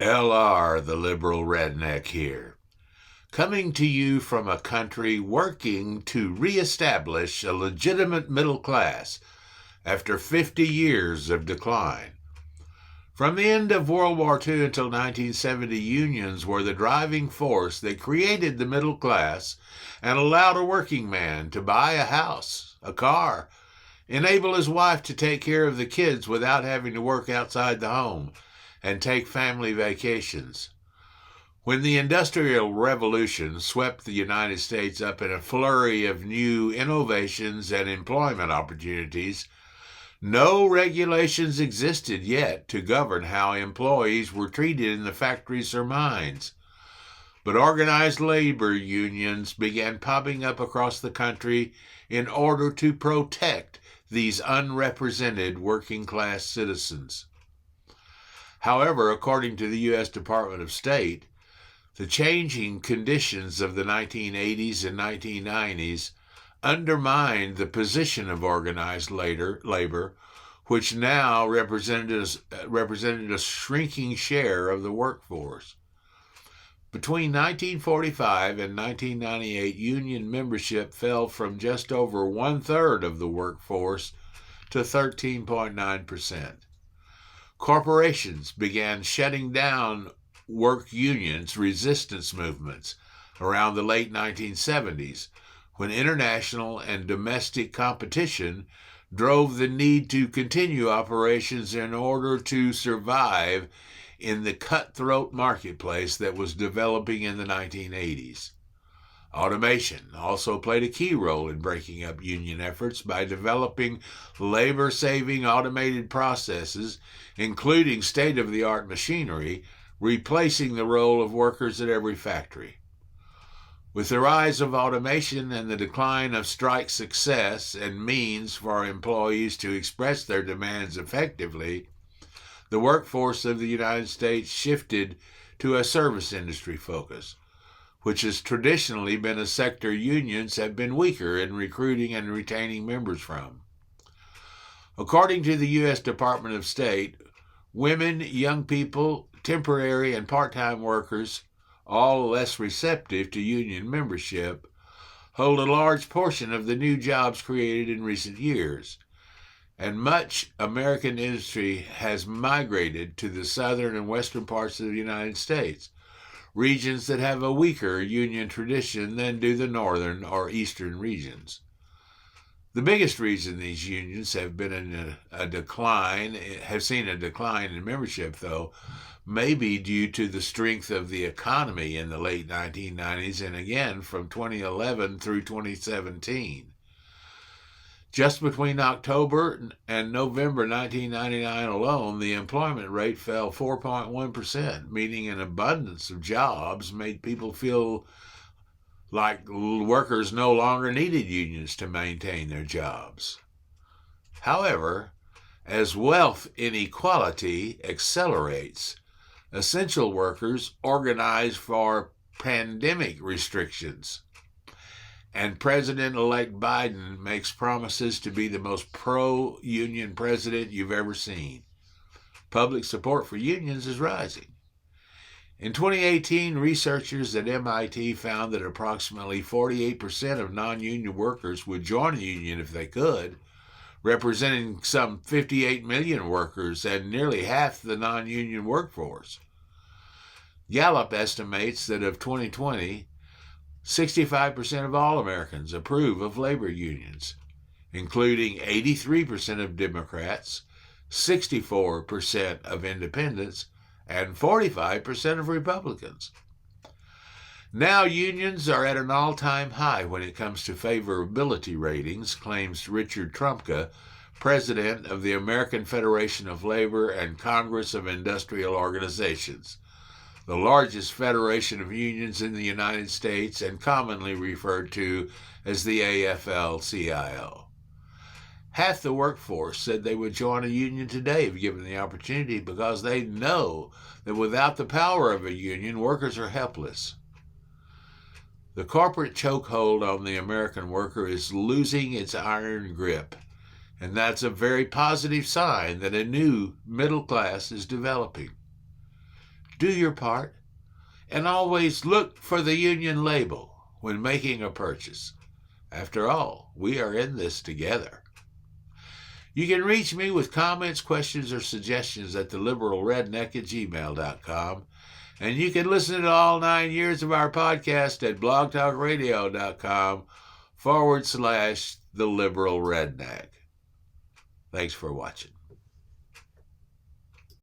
LR, the liberal redneck here, coming to you from a country working to reestablish a legitimate middle class after 50 years of decline. From the end of World War II until 1970, unions were the driving force that created the middle class and allowed a working man to buy a house, a car, enable his wife to take care of the kids without having to work outside the home, and take family vacations. When the Industrial Revolution swept the United States up in a flurry of new innovations and employment opportunities, no regulations existed yet to govern how employees were treated in the factories or mines. But organized labor unions began popping up across the country in order to protect these unrepresented working-class citizens. However, according to the U.S. Department of State, the changing conditions of the 1980s and 1990s undermined the position of organized labor, which now represented a shrinking share of the workforce. Between 1945 and 1998, union membership fell from just over one-third of the workforce to 13.9%. Corporations began shutting down work unions' resistance movements around the late 1970s, when international and domestic competition drove the need to continue operations in order to survive in the cutthroat marketplace that was developing in the 1980s. Automation also played a key role in breaking up union efforts by developing labor-saving automated processes, including state-of-the-art machinery, replacing the role of workers at every factory. With the rise of automation and the decline of strike success and means for employees to express their demands effectively, the workforce of the United States shifted to a service industry focus, which has traditionally been a sector unions have been weaker in recruiting and retaining members from. According to the U.S. Department of State, women, young people, temporary and part-time workers, all less receptive to union membership, hold a large portion of the new jobs created in recent years, and much American industry has migrated to the southern and western parts of the United States, regions that have a weaker union tradition than do the northern or eastern regions. The biggest reason these unions have been in have seen a decline in membership, though, may be due to the strength of the economy in the late 1990s and again from 2011 through 2017. Just between October and November 1999 alone, the employment rate fell 4.1%, meaning an abundance of jobs made people feel like workers no longer needed unions to maintain their jobs. However, as wealth inequality accelerates, essential workers organize for pandemic restrictions, and President-elect Biden makes promises to be the most pro-union president you've ever seen. Public support for unions is rising. In 2018, researchers at MIT found that approximately 48% of non-union workers would join a union if they could, representing some 58 million workers and nearly half the non-union workforce. Gallup estimates that of 2020, 65% of all Americans approve of labor unions, including 83% of Democrats, 64% of independents, and 45% of Republicans. Now unions are at an all-time high when it comes to favorability ratings, claims Richard Trumka, president of the American Federation of Labor and Congress of Industrial Organizations, the largest federation of unions in the United States and commonly referred to as the AFL-CIO. Half the workforce said they would join a union today if given the opportunity because they know that without the power of a union, workers are helpless. The corporate chokehold on the American worker is losing its iron grip, and that's a very positive sign that a new middle class is developing. do your part, and always look for the union label when making a purchase. After all, we are in this together. You can reach me with comments, questions, or suggestions at theliberalredneck@gmail.com. And you can listen to all 9 years of our podcast at blogtalkradio.com/theliberalredneck. Thanks for watching.